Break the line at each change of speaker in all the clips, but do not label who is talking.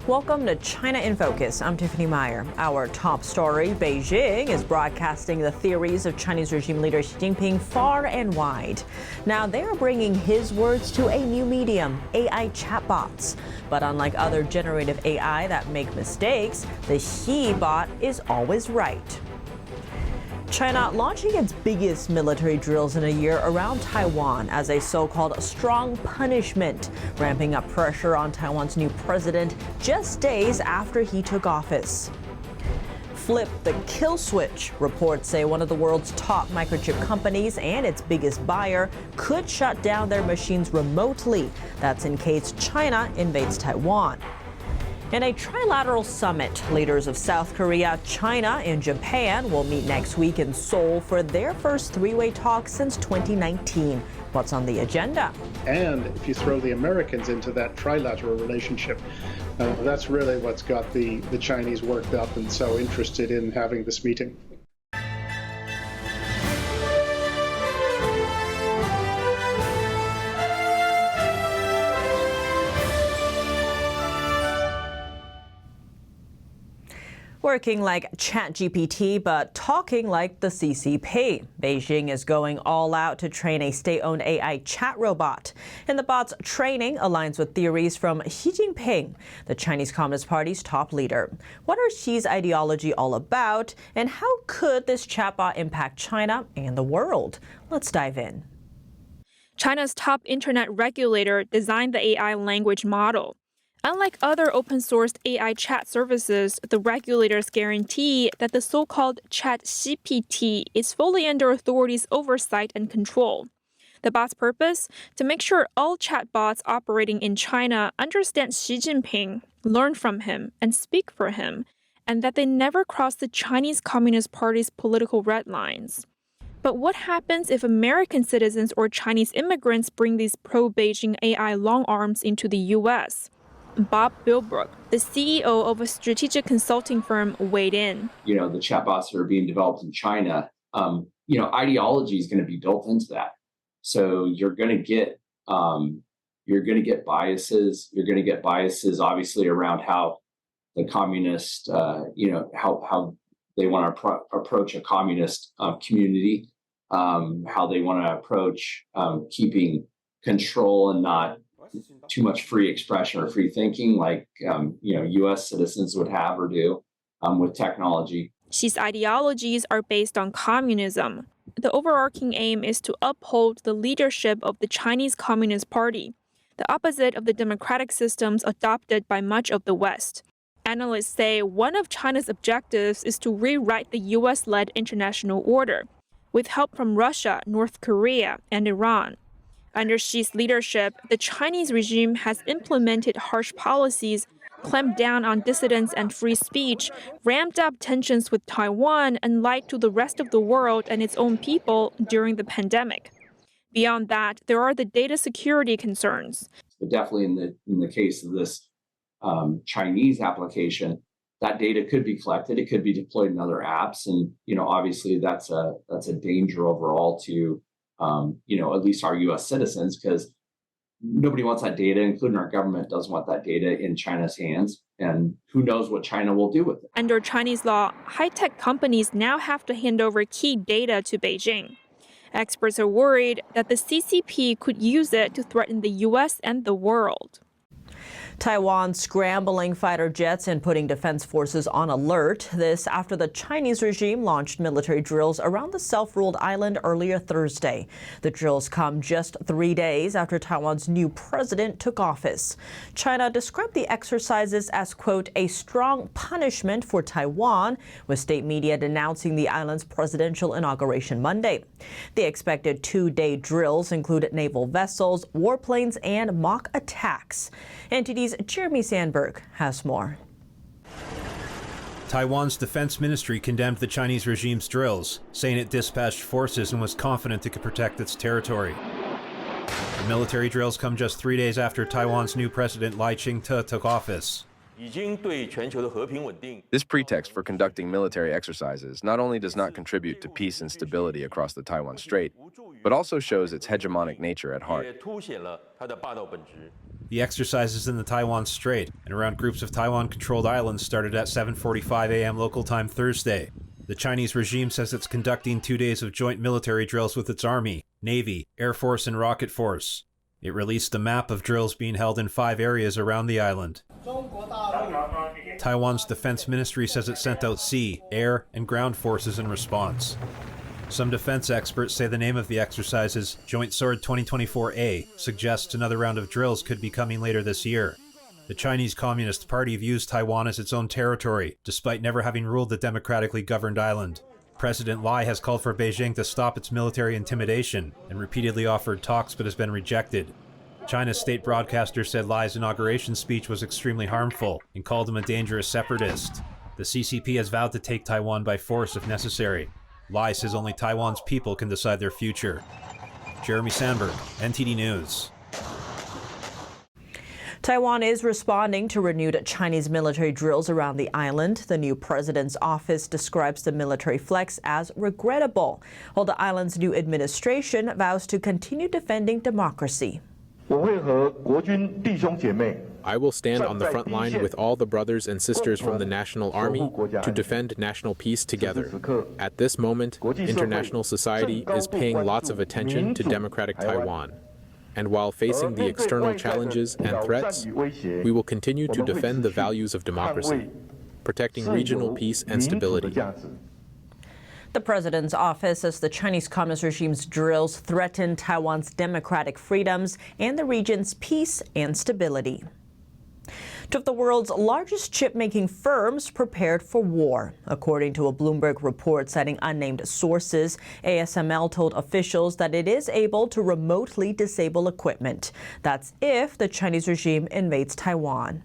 Welcome to China in Focus. I'm Tiffany Meyer. Our top story, Beijing is broadcasting the theories of Chinese regime leader Xi Jinping far and wide. Now they're bringing his words to a new medium, AI chatbots. But unlike other generative AI that make mistakes, the Xi bot is always right. China launching its biggest military drills in a year around Taiwan as a so-called strong punishment, ramping up pressure on Taiwan's new president just days after he took office. Flip the kill switch. Reports say one of the world's top microchip companies and its biggest buyer could shut down their machines remotely. That's in case China invades Taiwan. In a trilateral summit, leaders of South Korea, China, and Japan will meet next week in Seoul for their first three-way talk since 2019. What's on the agenda?
And if you throw the Americans into that trilateral relationship, that's really what's got the Chinese worked up and so interested in having this meeting.
Working like ChatGPT, but talking like the CCP. Beijing is going all out to train a state-owned AI chat robot. And the bot's training aligns with theories from Xi Jinping, the Chinese Communist Party's top leader. What are Xi's ideology all about, and how could this chatbot impact China and the world? Let's dive in.
China's top internet regulator designed the AI language model. Unlike other open-source AI chat services, the regulators guarantee that the so-called ChatGPT is fully under authorities' oversight and control. The bot's purpose? To make sure all chatbots operating in China understand Xi Jinping, learn from him, and speak for him, and that they never cross the Chinese Communist Party's political red lines. But what happens if American citizens or Chinese immigrants bring these pro-Beijing AI long arms into the U.S.? Bob Bilbrook, the CEO of a strategic consulting firm, weighed in.
The chatbots that are being developed in China, ideology is going to be built into that. So you're going to get biases. You're going to get biases, obviously, around how the communist, how they want to approach a communist community, how they want to approach keeping control and not too much free expression or free thinking like, U.S. citizens would have or do with technology.
Xi's ideologies are based on communism. The overarching aim is to uphold the leadership of the Chinese Communist Party, the opposite of the democratic systems adopted by much of the West. Analysts say one of China's objectives is to rewrite the U.S.-led international order, with help from Russia, North Korea, and Iran. Under Xi's leadership, the Chinese regime has implemented harsh policies, clamped down on dissidents and free speech, ramped up tensions with Taiwan, and lied to the rest of the world and its own people during the pandemic. Beyond that, there are the data security concerns.
But definitely in the case of this Chinese application, that data could be collected. It could be deployed in other apps, and obviously that's a danger overall to at least our U.S. citizens, because nobody wants that data, including our government doesn't want that data in China's hands. And who knows what China will do with it.
Under Chinese law, high-tech companies now have to hand over key data to Beijing. Experts are worried that the CCP could use it to threaten the U.S. and the world.
Taiwan scrambling fighter jets and putting defense forces on alert. This after the Chinese regime launched military drills around the self-ruled island earlier Thursday. The drills come just 3 days after Taiwan's new president took office. China described the exercises as, quote, a strong punishment for Taiwan, with state media denouncing the island's presidential inauguration Monday. The expected 2-day drills include naval vessels, warplanes, and mock attacks. NTD's Jeremy Sandberg has more.
Taiwan's defense ministry condemned the Chinese regime's drills, saying it dispatched forces and was confident it could protect its territory. The military drills come just 3 days after Taiwan's new president Lai Ching-te took office.
This pretext for conducting military exercises not only does not contribute to peace and stability across the Taiwan Strait, but also shows its hegemonic nature at heart.
The exercises in the Taiwan Strait and around groups of Taiwan-controlled islands started at 7:45 a.m. local time Thursday. The Chinese regime says it's conducting 2 days of joint military drills with its army, navy, air force, and rocket force. It released a map of drills being held in 5 areas around the island. Taiwan's defense ministry says it sent out sea, air, and ground forces in response. Some defense experts say the name of the exercises, Joint Sword 2024A, suggests another round of drills could be coming later this year. The Chinese Communist Party views Taiwan as its own territory, despite never having ruled the democratically governed island. President Lai has called for Beijing to stop its military intimidation and repeatedly offered talks but has been rejected. China's state broadcaster said Lai's inauguration speech was extremely harmful and called him a dangerous separatist. The CCP has vowed to take Taiwan by force if necessary. Lai says only Taiwan's people can decide their future. Jeremy Sandberg, NTD News.
Taiwan is responding to renewed Chinese military drills around the island. The new president's office describes the military flex as regrettable, while the island's new administration vows to continue defending democracy.
I will stand on the front line with all the brothers and sisters from the National Army to defend national peace together. At this moment, international society is paying lots of attention to democratic Taiwan. And while facing the external challenges and threats, we will continue to defend the values of democracy, protecting regional peace and stability.
The president's office says the Chinese Communist regime's drills threaten Taiwan's democratic freedoms and the region's peace and stability. Two of the world's largest chip-making firms prepared for war. According to a Bloomberg report citing unnamed sources, ASML told officials that it is able to remotely disable equipment. That's if the Chinese regime invades Taiwan.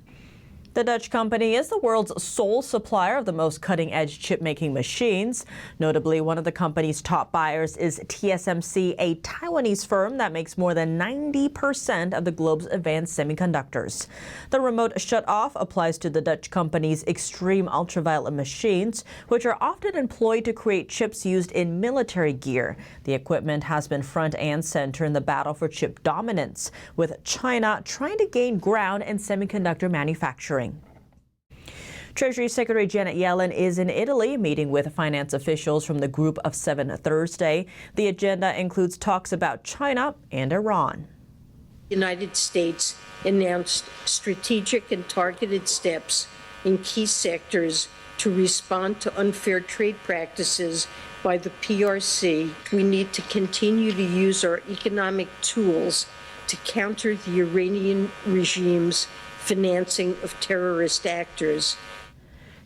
The Dutch company is the world's sole supplier of the most cutting-edge chip-making machines. Notably, one of the company's top buyers is TSMC, a Taiwanese firm that makes more than 90% of the globe's advanced semiconductors. The remote shut-off applies to the Dutch company's extreme ultraviolet machines, which are often employed to create chips used in military gear. The equipment has been front and center in the battle for chip dominance, with China trying to gain ground in semiconductor manufacturing. Treasury Secretary Janet Yellen is in Italy meeting with finance officials from the Group of Seven Thursday. The agenda includes talks about China and Iran.
The United States announced strategic and targeted steps in key sectors to respond to unfair trade practices by the PRC. We need to continue to use our economic tools to counter the Iranian regime's financing of terrorist actors.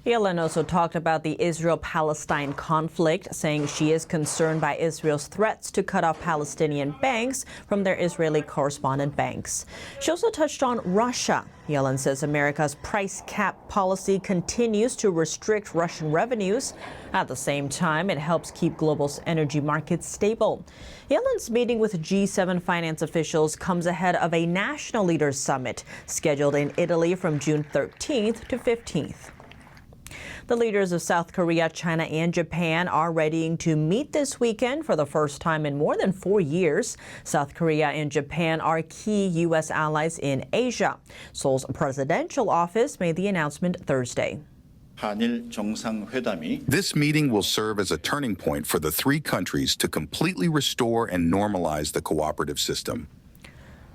Yellen also talked about the Israel-Palestine conflict, saying she is concerned by Israel's threats to cut off Palestinian banks from their Israeli correspondent banks. She also touched on Russia. Yellen says America's price cap policy continues to restrict Russian revenues. At the same time, it helps keep global energy markets stable. Yellen's meeting with G7 finance officials comes ahead of a national leaders summit scheduled in Italy from June 13th to 15th. The leaders of South Korea, China, and Japan are readying to meet this weekend for the first time in more than 4 years. South Korea and Japan are key U.S. allies in Asia. Seoul's presidential office made the announcement Thursday.
This meeting will serve as a turning point for the three countries to completely restore and normalize the cooperative system.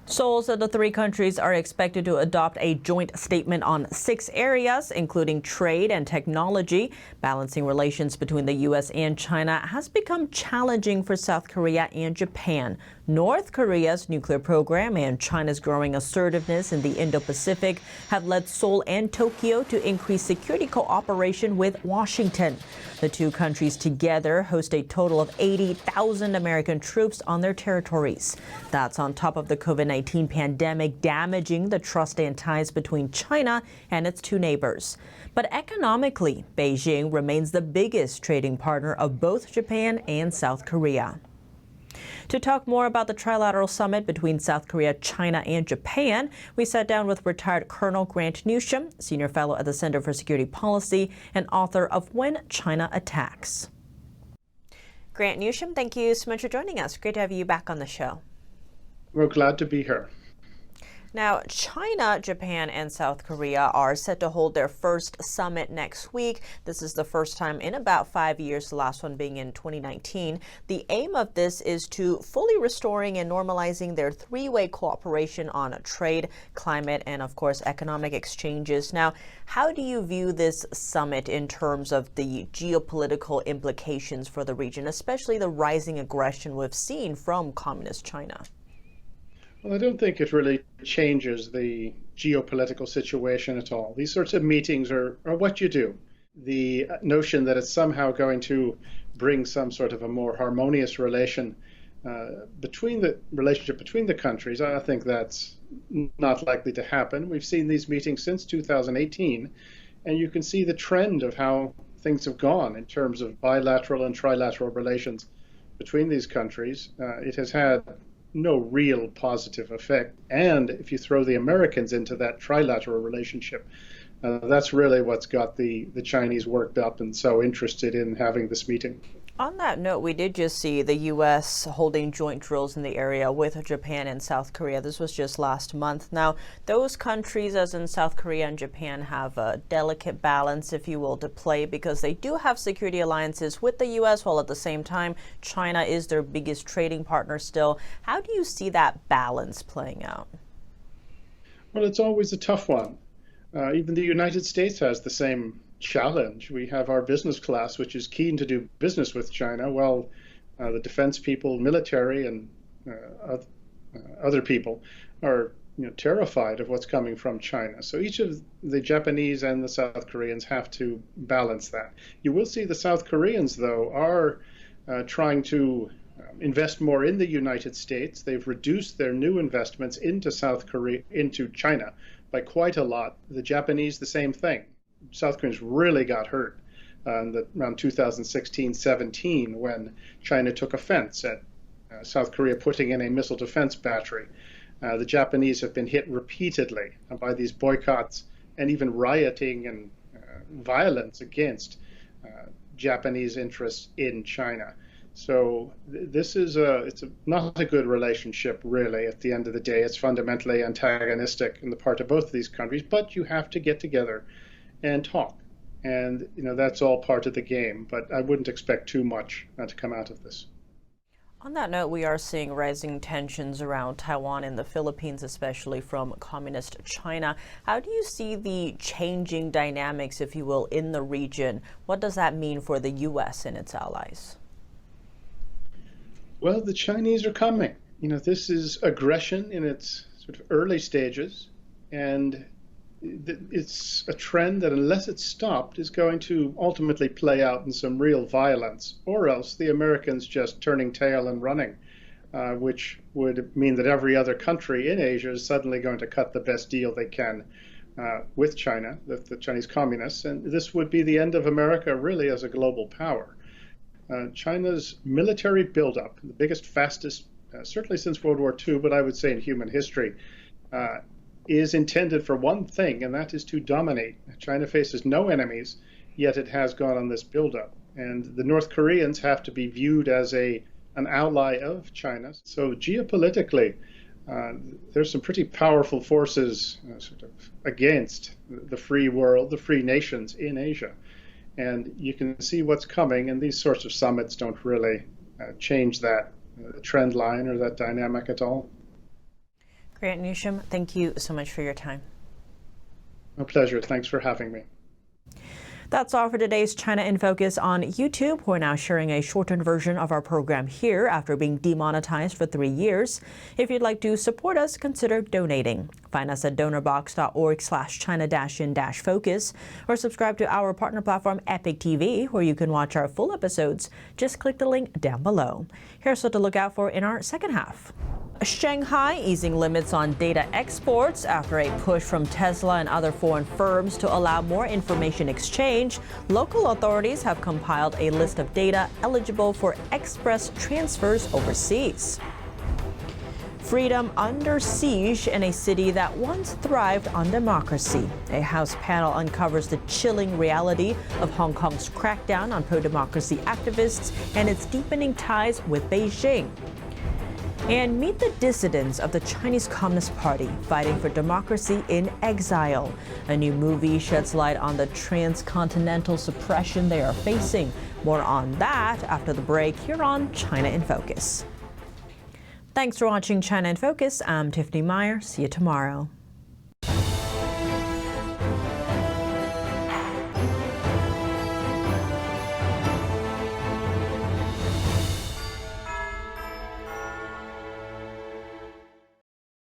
Seoul said the three countries are expected to adopt a joint statement on 6 areas, including trade and technology. Balancing relations between the U.S. and China has become challenging for South Korea and Japan. North Korea's nuclear program and China's growing assertiveness in the Indo-Pacific have led Seoul and Tokyo to increase security cooperation with Washington. The two countries together host a total of 80,000 American troops on their territories. That's on top of the COVID-19 pandemic damaging the trust and ties between China and its two neighbors. But economically, Beijing remains the biggest trading partner of both Japan and South Korea. To talk more about the trilateral summit between South Korea, China, and Japan, we sat down with retired Colonel Grant Newsham, senior fellow at the Center for Security Policy and author of When China Attacks. Grant Newsham, thank you so much for joining us. Great to have you back on the show.
We're glad to be here.
Now, China, Japan, and South Korea are set to hold their first summit next week. This is the first time in about 5 years, the last one being in 2019. The aim of this is to fully restoring and normalizing their three-way cooperation on trade, climate, and of course, economic exchanges. Now, how do you view this summit in terms of the geopolitical implications for the region, especially the rising aggression we've seen from Communist China?
Well, I don't think it really changes the geopolitical situation at all. These sorts of meetings are what you do. The notion that it's somehow going to bring some sort of a more harmonious relationship between the countries, I think that's not likely to happen. We've seen these meetings since 2018, and you can see the trend of how things have gone in terms of bilateral and trilateral relations between these countries. It has had no real positive effect. And if you throw the Americans into that trilateral relationship, that's really what's got the Chinese worked up and so interested in having this meeting.
On that note, we did just see the U.S. holding joint drills in the area with Japan and South Korea. This was just last month. Now, those countries, as in South Korea and Japan, have a delicate balance, if you will, to play because they do have security alliances with the U.S., while at the same time, China is their biggest trading partner still. How do you see that balance playing out?
Well, it's always a tough one. Even the United States has the same challenge. We have our business class, which is keen to do business with China, while the defense people, military, and other people are terrified of what's coming from China. So each of the Japanese and the South Koreans have to balance that. You will see the South Koreans, though, are trying to invest more in the United States. They've reduced their new investments into China by quite a lot. The Japanese, the same thing. South Koreans really got hurt around 2016-17 when China took offense at South Korea putting in a missile defense battery. The Japanese have been hit repeatedly by these boycotts and even rioting and violence against Japanese interests in China. So this is not a good relationship, really. At the end of the day, it's fundamentally antagonistic on the part of both of these countries, but you have to get together and talk. And, that's all part of the game, but I wouldn't expect too much to come out of this.
On that note, we are seeing rising tensions around Taiwan and the Philippines, especially from Communist China. How do you see the changing dynamics, if you will, in the region? What does that mean for the U.S. and its allies?
Well, the Chinese are coming. This is aggression in its sort of early stages, and it's a trend that, unless it's stopped, is going to ultimately play out in some real violence, or else the Americans just turning tail and running, which would mean that every other country in Asia is suddenly going to cut the best deal they can with China, the Chinese communists, and this would be the end of America really as a global power. China's military buildup, the biggest, fastest, certainly since World War II, but I would say in human history, is intended for one thing, and that is to dominate. China faces no enemies, yet it has gone on this buildup. And the North Koreans have to be viewed as an ally of China. So geopolitically, there's some pretty powerful forces sort of against the free world, the free nations in Asia. And you can see what's coming, and these sorts of summits don't really change that trend line or that dynamic at all.
Grant Newsham, thank you so much for your time.
My pleasure. Thanks for having me.
That's all for today's China in Focus on YouTube. We're now sharing a shortened version of our program here after being demonetized for 3 years. If you'd like to support us, consider donating. Find us at donorbox.org/China-in-focus or subscribe to our partner platform Epic TV, where you can watch our full episodes. Just click the link down below. Here's what to look out for in our second half. Shanghai easing limits on data exports after a push from Tesla and other foreign firms to allow more information exchange. Local authorities have compiled a list of data eligible for express transfers overseas. Freedom under siege in a city that once thrived on democracy. A House panel uncovers the chilling reality of Hong Kong's crackdown on pro-democracy activists and its deepening ties with Beijing. And meet the dissidents of the Chinese Communist Party fighting for democracy in exile. A new movie sheds light on the transcontinental suppression they are facing. More on that after the break here on China in Focus. Thanks for watching China in Focus. I'm Tiffany Meyer. See you tomorrow.